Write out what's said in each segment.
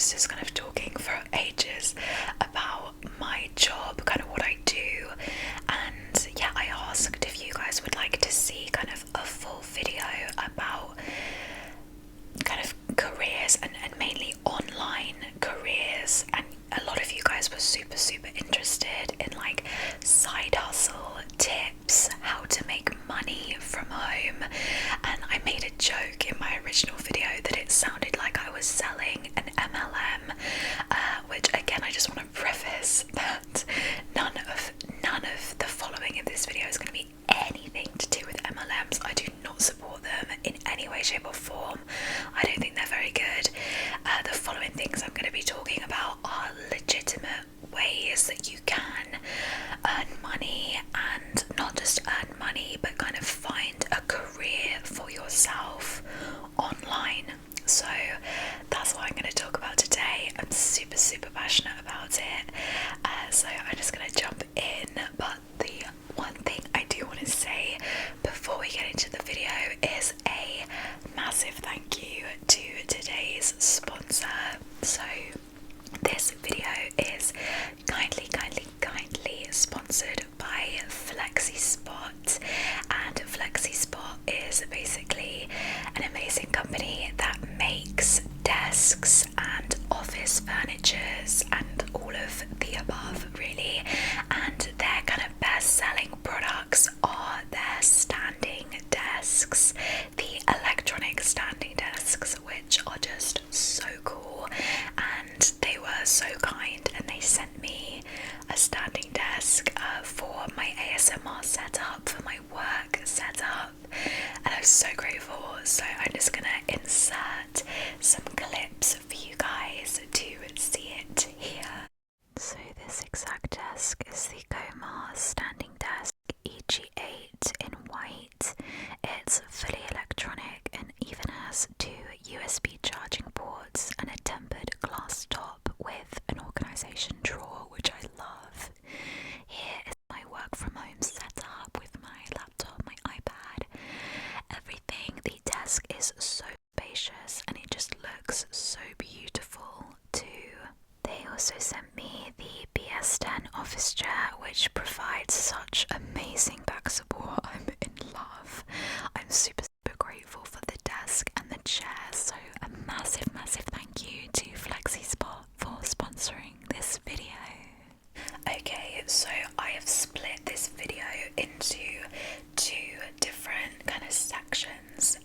was just kind of talking for ages about my job, kind of what I do, and yeah, I asked if you guys would like to see kind of a full video about kind of careers and mainly online careers, and a lot of you guys were super interested in like side hustle tips, how to make money from home, and I made a joke in my original video that it sounded like I was selling an MLM, which again I just want to preface that none of the following in this video is going to be anything to do with MLMs. I do not support them in any way, shape or form. I don't think they're very good. The following things I'm going to be talking about are legitimate ways that you can earn money, and not just earn money but kind of find a career for yourself online. So that's what I'm going to talk about today. I'm super passionate about it, so I'm just going to jump in. But the one thing I do want to say before we get into the video is a massive thank you to today's sponsor. So this video is kindly sponsored by FlexiSpot, and FlexiSpot is basically an amazing company that makes desks and office furnitures and all of the above really, and their kind of best-selling products are their standing desks, the electronic standing desks, which are just so cool. And they were so kind and they sent me a standing desk for my ASMR setup, for my work setup, and I'm so grateful. So I'm just gonna insert some clips for you guys to see it here. So this exact desk is the Komar standing desk EG8 in white. It's fully electronic and even has 2 USB charging ports and a tempered glass top with an organisation drawer, which I love. Here is my work from home setup with my laptop, my iPad, everything. The desk is so spacious and it just looks so beautiful too. They also sent me the BS10 office chair, which provides such amazing back support. I'm in love. I'm super grateful for the desk and the chair, so a massive thank you to FlexiSpot for sponsoring this video. Okay, so I have split this video into 2 different kind of sections,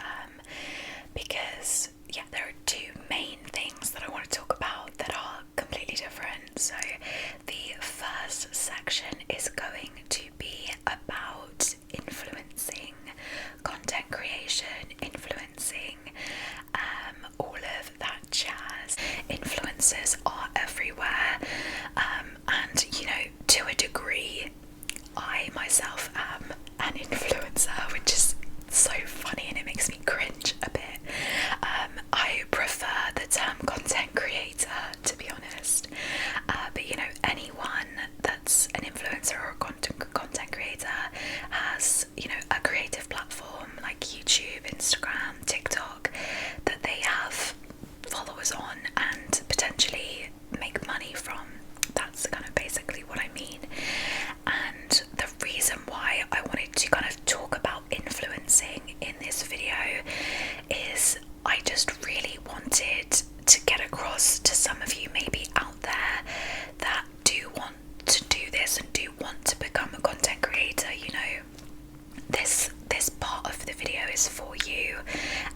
because yeah, there are 2 main things that I want to talk about that are completely different. So the first section is going to be about influencing, content creation, influencing, all of that jazz. Influencers are everywhere, and you know, to a degree I myself am an influencer, which is so funny and it makes me cringe a bit. I prefer the term content creator, to be honest, but you know, anyone that's an influencer or a content creator has, you know, a creative platform like YouTube, Instagram, TikTok that they have followers on and potentially make money from. That's kind of basically what I mean. And the reason why I wanted to kind of talk about influencing in this video is I just really wanted to get across to some of you maybe out there that do want to do this and do want to become a content creator. You know, this part of the video is for you,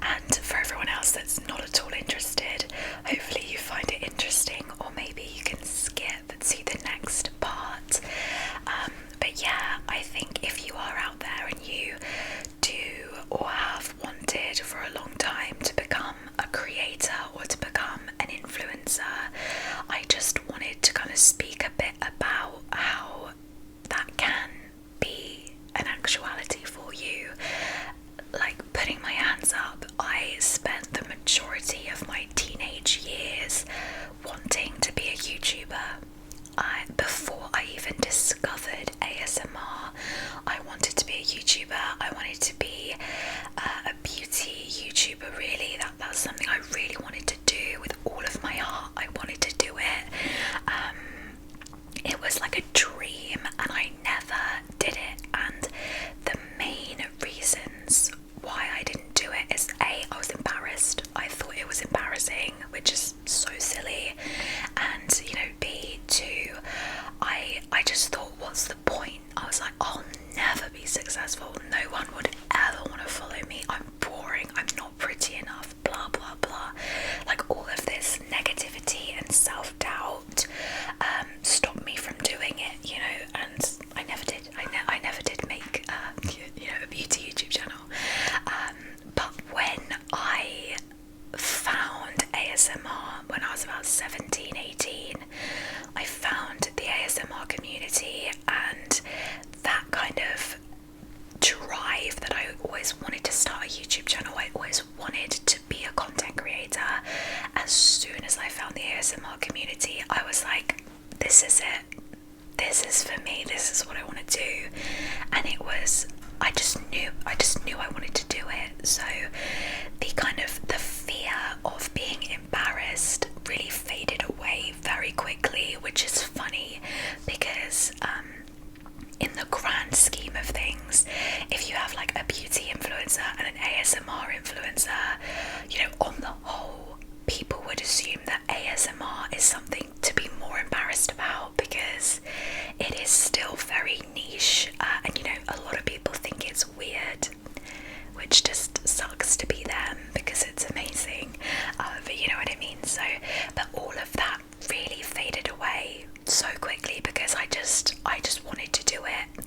and for everyone else that's not at all interested, hopefully you find it interesting, or maybe you can skip and see the next part. But yeah, I think if you are out there and successful. No one would ever want to follow me. I'm boring. I'm not pretty enough. Blah, blah, blah. Like all of this negativity and self-doubt stopped me from doing it, you know, and I never did. I never did make, a beauty YouTube channel. But when I found ASMR when I was about 17, 18, I found the ASMR community, and that kind of drive that I always wanted to start a YouTube channel. I always wanted to be a content creator. As soon as I found the ASMR community, I was like, this is it. This is for me. This is what I want to do. And it was, I just knew I wanted to do it. So the fear of being embarrassed really faded away very quickly, which is funny because in the grand scheme of things, if you have like a beauty influencer and an ASMR influencer, you know, on the whole, people would assume that ASMR is something to be more embarrassed about because it is still very niche, and you know, a lot of people think it's weird, which just sucks to be them because it's amazing, but you know what I mean. So, but all of that really faded away so quickly because I just wanted to do it.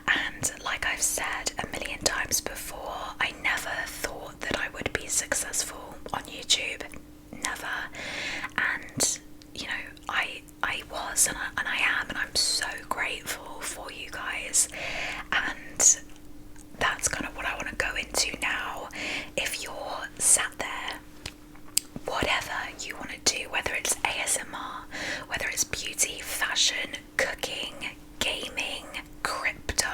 And like I've said a million times before, I never thought that I would be successful on YouTube, never. And you know, I was, and I am, and I'm so grateful for you guys. And that's kind of what I want to go into now. If you're sat there, whatever you want to do, whether it's ASMR, whether it's beauty, fashion, cooking, gaming, crypto,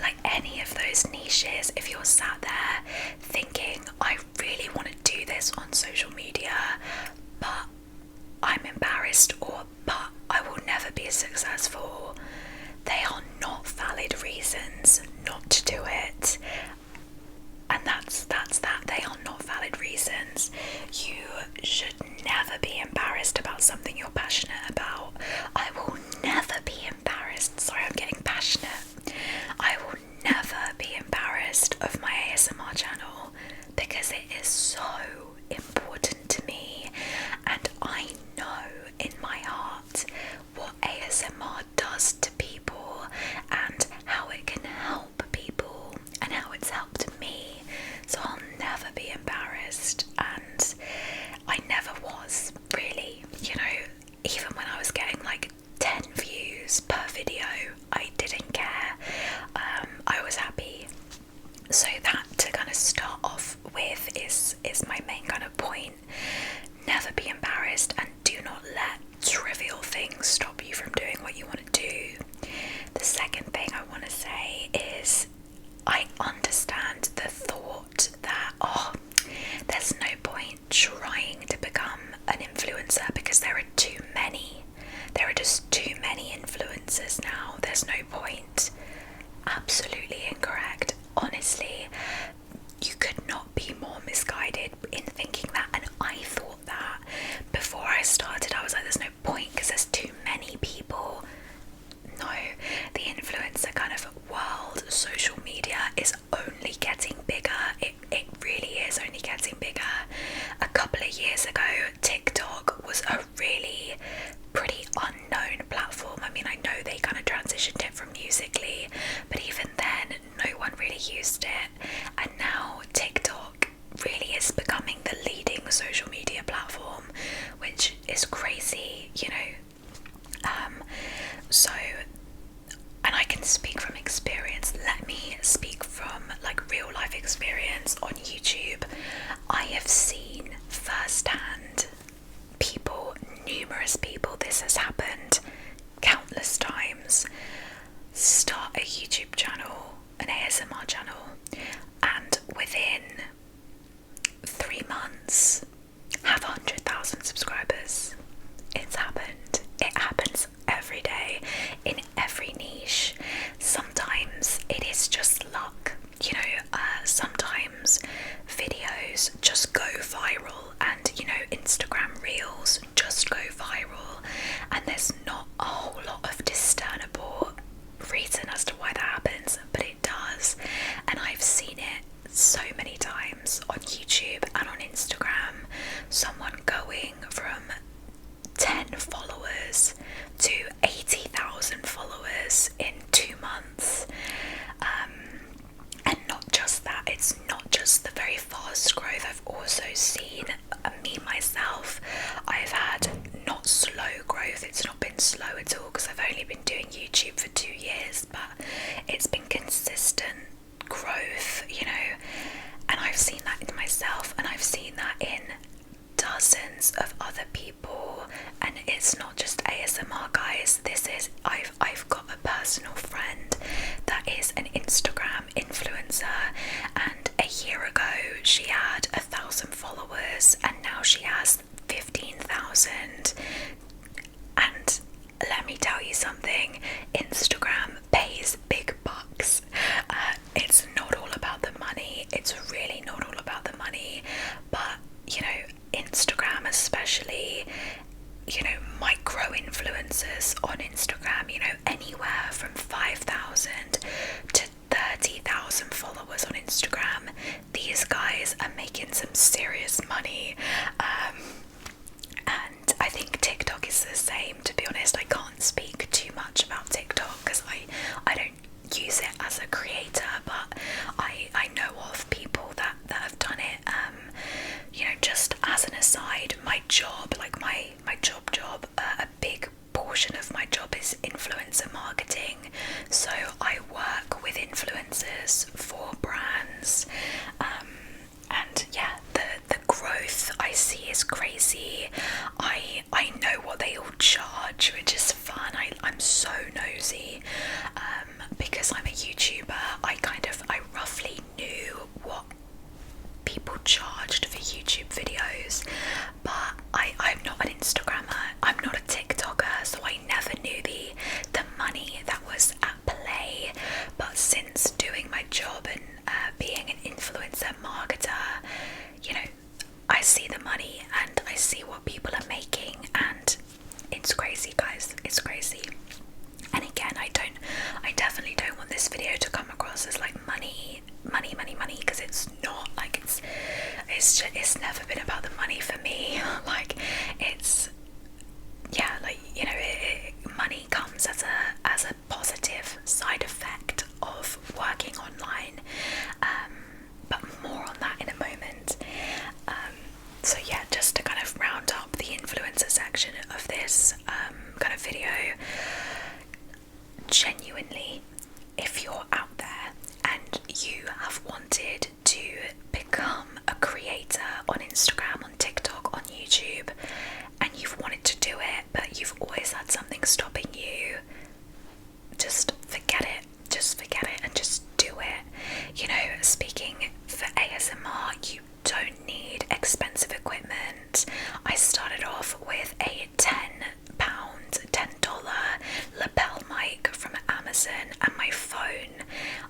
like any of those niches, if you're sat there thinking, I really want to do this on social media, but I'm embarrassed, or but I will never be successful, they are not valid reasons not to do it. And that's that. They are not valid reasons. You should never be embarrassed about something you're passionate about. I will never be embarrassed. Sorry, I'm getting passionate. I will never be embarrassed of my ASMR channel because it is so important to me, and I know in my heart what ASMR does to people and how it can help people and how it's helped me. So I'll never be embarrassed, and I never was, really. You know, even when I was getting like 10 views per video, I didn't care. I was happy. So that, to kind of start off with, is my main kind of point. Never be embarrassed, and do not let trivial things stop you from doing what you want to do. The second thing I want to say is, I understand the thought that, there's no point trying to become an influencer because there are too many. There are just too many influencers now. There's no point. Absolutely incorrect. Honestly, you could not be more misguided in thinking that, and I thought that before I started. I was like, there's no point because there's too many people. No, the influencer kind of world, social media, is only getting bigger. It really is only getting bigger. A couple of years ago, TikTok was a really pretty unknown platform. I mean, I know they kind of transitioned it from Musical.ly, but even then, no one really used it. And now TikTok really is becoming the leading social media platform, which is crazy, you know. So, and I can speak from experience. Let me speak from like real life experience on YouTube. I have seen firsthand people, numerous people, this has happened countless times, start a YouTube channel, an ASMR channel, Instagram influencer, and a year ago she had 1,000 followers and now she has 15,000. And let me tell you something, Instagram pays big bucks. It's not all about the money, it's really not all about the money, but you know, Instagram especially, you know, micro influencers on Instagram, you know, anywhere from 5,000 to 30,000 followers on Instagram. These guys are making some serious money. And I think TikTok is the same, to be honest. I can't speak too much about TikTok because I don't use it as a creator, but I know of people that have done it. You know, just as an aside, my job, like my job, a big portion of my job is influencer marketing. So I work with influencers for brands. And yeah, the growth I see is crazy. I know what they all charge, which is fun. I'm so nosy. Because I'm a YouTuber, I roughly knew what people charged for YouTube videos, but I'm not an Instagrammer, I'm not a TikToker, so I never knew the money that was at play. But since doing my job and being an influencer marketer, you know, I see the money and I see what people are making, and it's crazy, guys, it's crazy. And again, I definitely don't want this video to come across as like money, because it's not. Like it's never been about the money for me. Like it's, yeah, like, you know, money comes as a positive side effect of working online. But more on that in a moment. So yeah, just to kind of round up the influencer section of this kind of video. Genuinely, if you're out there and you have wanted to become a creator on Instagram, on TikTok, on YouTube, and you've wanted to do it, but you've always had something stopping you, just forget it and just do it. You know, speaking for ASMR, you don't need expensive equipment. I started off with a $10 lapel mic from Amazon and my phone,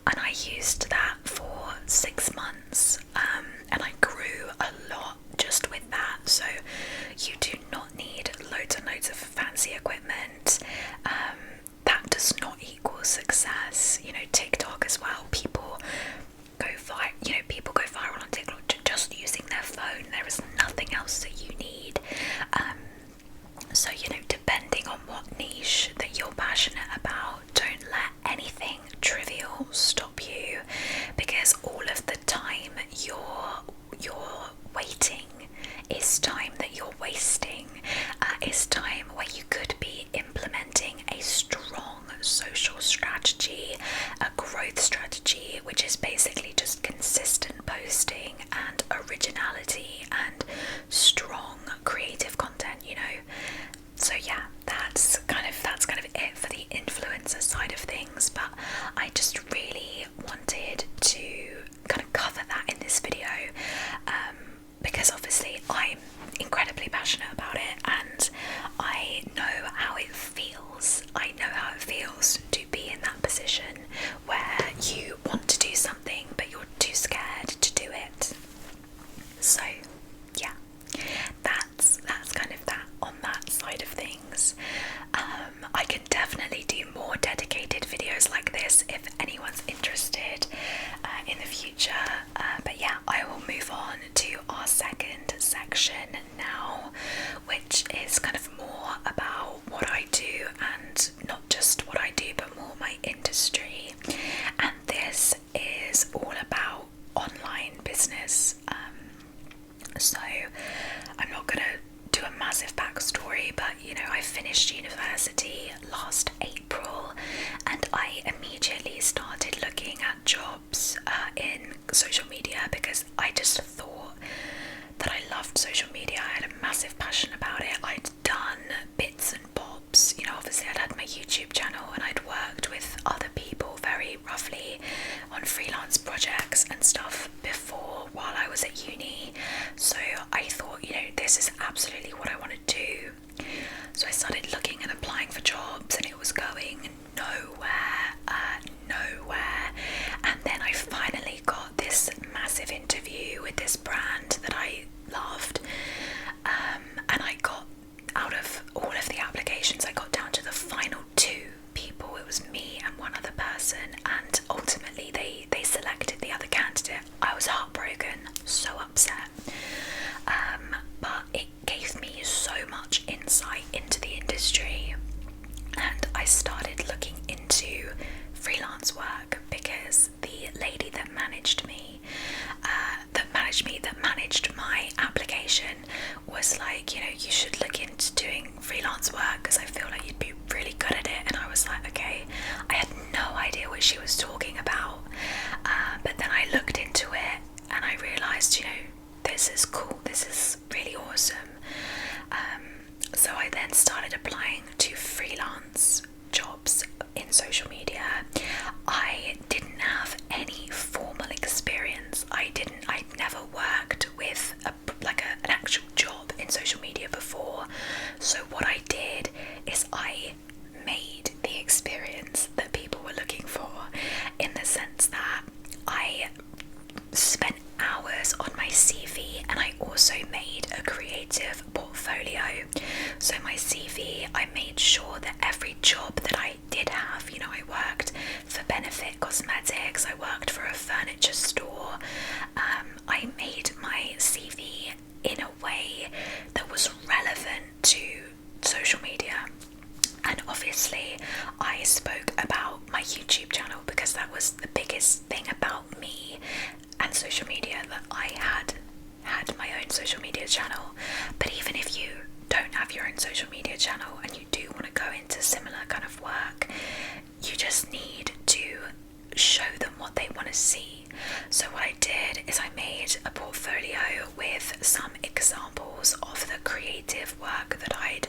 and I used that for 6 months, and I grew a lot just with that. So you do not need loads and loads of fancy equipment. That does not equal success. You know, TikTok as well, people go viral on TikTok just using their phone. There is nothing else that you need. So, you know, depending on what niche that you're passionate about, don't let anything trivial stop you, because all of the time you're waiting is time that you're wasting, is time where you could be implementing a strong social strategy, a growth strategy, which is basically just consistent posting and originality and strong creative content, you know. So yeah, that's kind of it for the influencer side of things, but I just really wanted to kind of cover that in this video, because obviously I'm incredibly passionate about it, and I know how it feels. I know how it feels to be in that position where you want to do something but you're too scared to do it. So yeah, that's kind of that on that side of things. I can definitely do more dedicated videos like this if anyone's interested in the future, but yeah, I will move on to our second section now, which is kind of more about what I do, and not just what I do but more my industry, and this is all about online business. So I'm not gonna do a massive backstory, but you know, I finished university last April and I immediately started looking at jobs in social media, because I just thought that I loved social media. I had a massive passion about it. I'd done bits and bobs, you know, obviously I'd had my YouTube channel and I'd worked with other people very roughly on freelance projects and stuff before while I was at uni. So I thought, this is absolutely what I want to do. So I started looking and applying for jobs, and it was going nowhere. And then I finally got this massive interview with this brand that I loved. And I got, out of all of the applications, I got down to the final 2 people. It was me and one other person, and ultimately they selected the other candidate. I was heartbroken, so upset. But it gave me so much insight into the industry, and I started looking into freelance work because the lady that managed my application was like, you should look into doing freelance work because I feel like you'd be really good at it. And I was like, okay. I had no idea what she was talking about, but then I looked into it and I realised, this is cool, this is really awesome. So I then started applying to freelance jobs in social media. I didn't have any formal experience. I'd never worked with an actual job in social media before. So what I did is I made the experience that people were looking for, in the sense that I spent hours on my CV, and I also made a creative portfolio. So my CV, I made sure that every job that I did have, I worked for Benefit Cosmetics, I worked for a furniture store. I made my CV in a way that was relevant to social media. And obviously I spoke about my YouTube channel because that was the biggest thing about me and social media, that I had my own social media channel. But even if you don't have your own social media channel and you do want to go into similar kind of work, you just need to show them what they want to see. So what I did is I made a portfolio with some examples of the creative work that I'd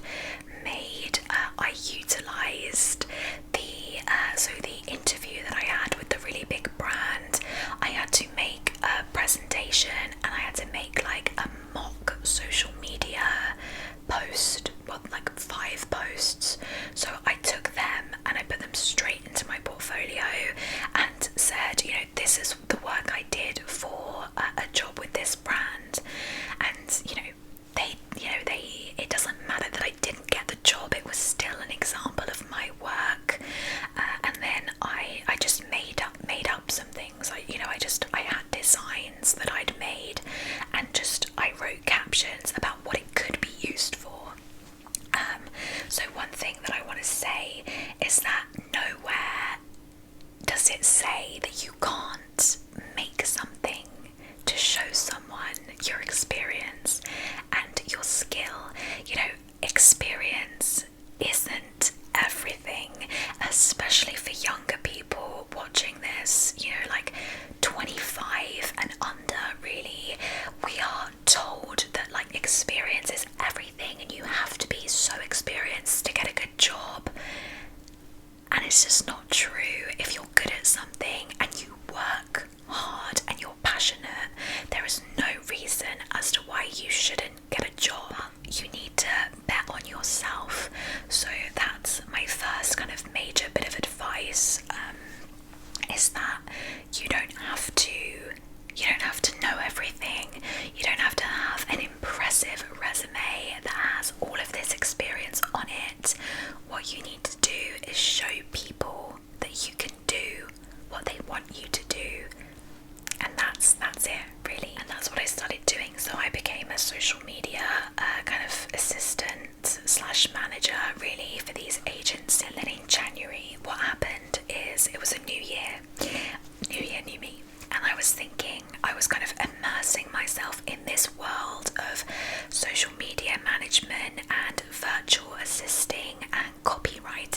made. I utilised the interview that I had with the really big brand. I had to make a presentation, and I had to make like a mock social media post, 5 posts. So I took them and I put them straight into my portfolio and said, this is the work I did for a job with this brand. And it doesn't matter that I didn't get the job, it was still an example of my work. And then I just made up some things. I had designs that I'd made, and I wrote captions about what it could be used for. So one thing that I want to say is that nowhere does it say that you can't make something to show someone your experience and your skill. Experience isn't everything, especially for younger people watching this, 25 and under, really. We are told that experience is everything and you have to be so experienced to get a good job. And it's just not true. If you're good at something and you work hard and you're passionate, there is no reason as to why you shouldn't get a job. You need to bet on yourself. So that's my first kind of major bit of advice, is that you don't have to know everything. You don't have to have an impressive resume that has all of this experience on it. What you need to do is show people that you can do what they want you to do, and that's it, really. And that's what I started doing. So I became a social media kind of assistant / manager, really, for these agents. And then in January, what happened is it was a new year, new me. And I was thinking, I was kind of immersing myself in this world of social media management and virtual assisting and copywriting.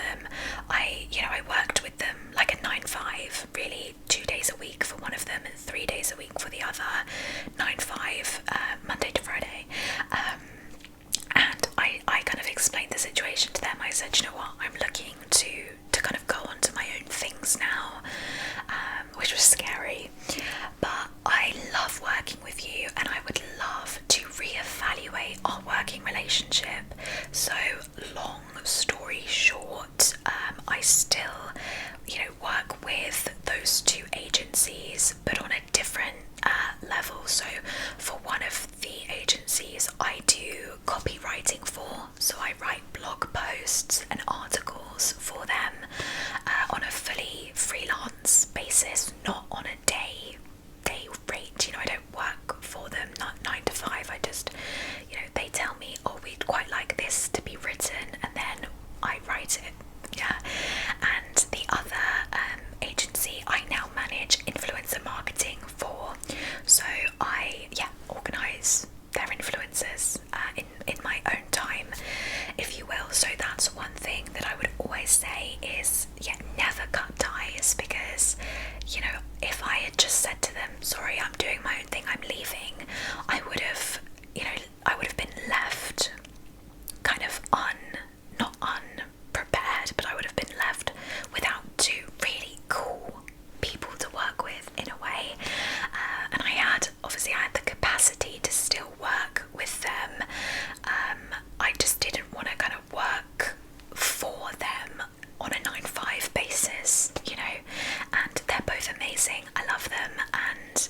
them. I worked with them like a 9-5, really, 2 days a week for one of them and 3 days a week for the other, 9-5, Monday to Friday. And I kind of explained the situation to them. I said, you know what, I'm looking to kind of go on to my own things now, which was scary. But I love working with you, and I would love to reevaluate our working relationship. So, long story short, I still, work with those two agencies, but on a different level. So, for one of the agencies, I do copywriting for, so I write blog posts and articles for them on a fully freelance basis, not on a day rate. I don't work for them, not 9 to 5. I just, they tell me, oh, we'd quite like this to be written, and then I write it. Yeah. And the other agency I now manage influencer marketing for, so I organise their influencers in my own time, if you will. So that's one thing that I would always say is never cut ties, because if I had just said to them, sorry, I'm doing my own thing, I'm leaving, I would have been left kind of not unprepared, but I would have been left without two really cool people to work with in a way. And I had the capacity to still work with them. I just didn't want to kind of work for them on a 9-5 basis, and they're both amazing. I love them, and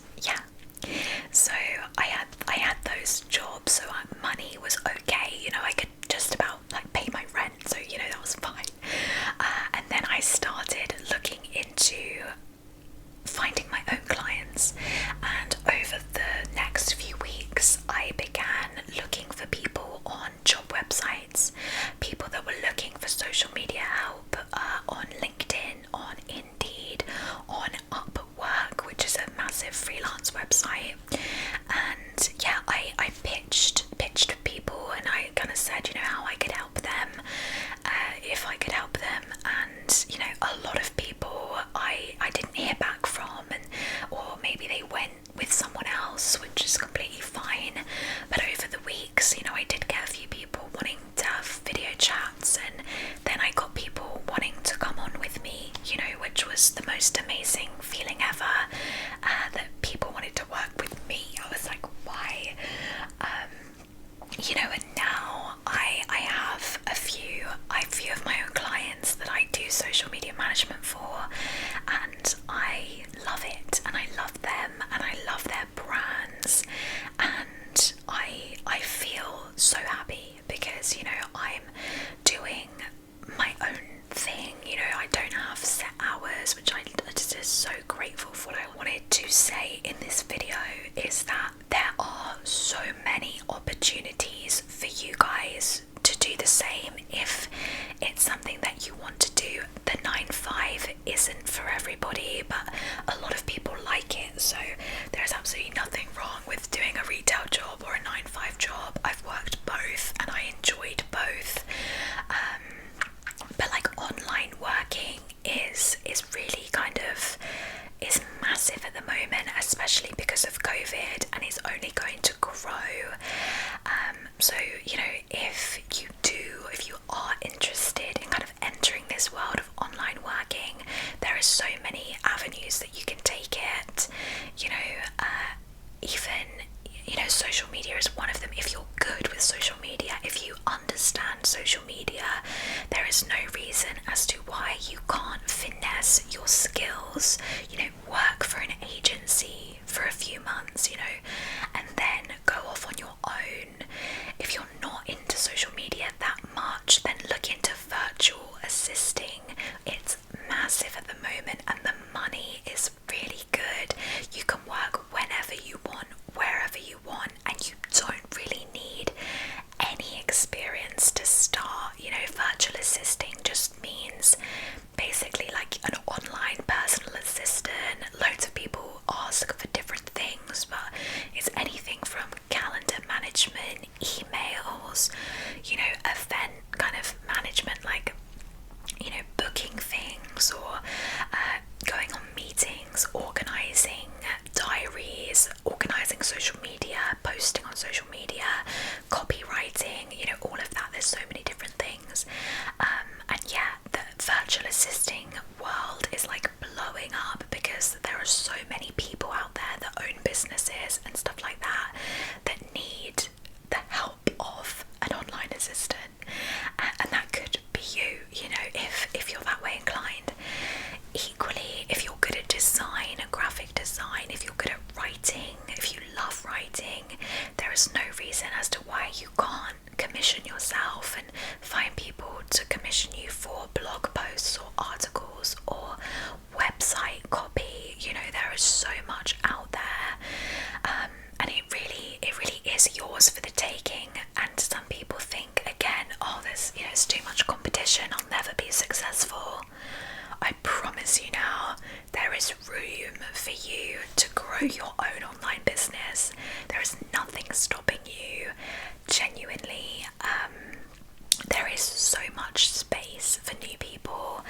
so I had those jobs, so money was okay. I could just about pay my rent, so that was fine. And then I started looking into finding my own clients, and over the next few weeks I began looking for people on job websites, people that were looking for social media help, on LinkedIn, on Indeed, on Upwork, which is a massive freelance website. And I pitched people, and I kind of said how I could help them, if I could help them. And a lot of people I didn't hear back from, or maybe they went with someone else, which is completely fine. But over the weeks, I did get a few people wanting to have video chats, and then I got people wanting to come on with me, which was the most amazing feeling ever, that people wanted to work with me. I was like, why? And now I have a few of my own clients that I do social media management for, and I love it, and I love them, and I love their brands, and I feel so happy because I'm doing my own thing. I don't have set hours, which I just is so grateful for. What I wanted to say in this video is that there are so many opportunities for you guys to do the same if it's something that you want to do. The 9-5 isn't for everybody, but a lot of people like it, so there's absolutely nothing wrong with doing a retail job or a 9-5 job. I've worked both and I enjoyed both. But online working is really kind of is massive at the moment, especially because of COVID, and it's only going to grow. So if you are interested in kind of entering this world of online working, there are so many avenues that you can take it. Even social media is one of them. If you're good with social media, if you understand social media, there is no reason as to why you can't finesse your skills, work for an agency for a few months, and then go off on your own. If you're not into social media that much, then look into virtual assisting. It's massive at the moment, and the money is really good. You can work whenever you want, wherever you want, and you don't really need any experience to start. Virtual assisting just means basically like an online personal assistant. Loads of people virtual assisting world is like blowing up because there are so many people out there that own businesses and stuff like that that need the help of an online assistant, and that could be you, you know, if you're that way inclined. Equally, if you're good at design, graphic design, if you're good at writing, if you love writing, there is no reason as to why you can't commission yourself and find people to commission you for blog posts or articles or website copy. You know, there is so much out there, and it really is yours for the taking. And some people think, again, oh, there's, you know, it's too much competition, I'll never be successful. I promise you now, there is room for you to grow your own online business. There is nothing stopping you, genuinely. There is so much space for new people,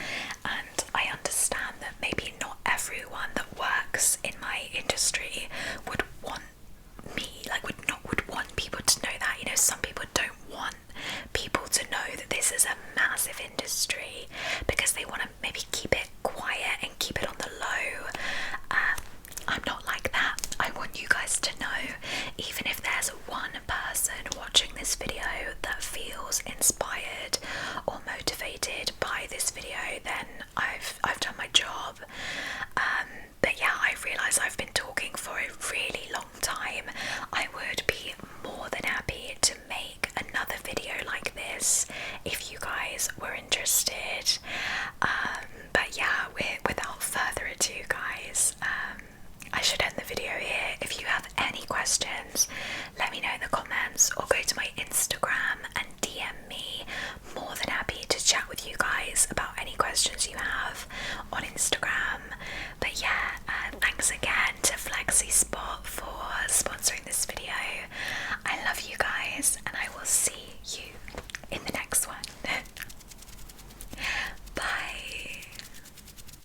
and I understand that maybe not everyone that works in my industry would want would want people to know that. You know, some people don't want people to know that this is a massive industry because they want to maybe keep it quiet and keep it on the low. I'm not like that. I want you guys to know, even if there's one person watching this video that feels inspired or motivated by this video, then I've done my job. But yeah, I realise I've been talking for a really long time. I would be more than happy to make another video like this if you guys were interested. But yeah, without further ado, guys, I should end the video here. If you have any questions, let me know in the comments or go to my Instagram and DM me. More than happy to chat with you guys about any questions you have on Instagram. But yeah, thanks again to Flexi Spot for sponsoring this video.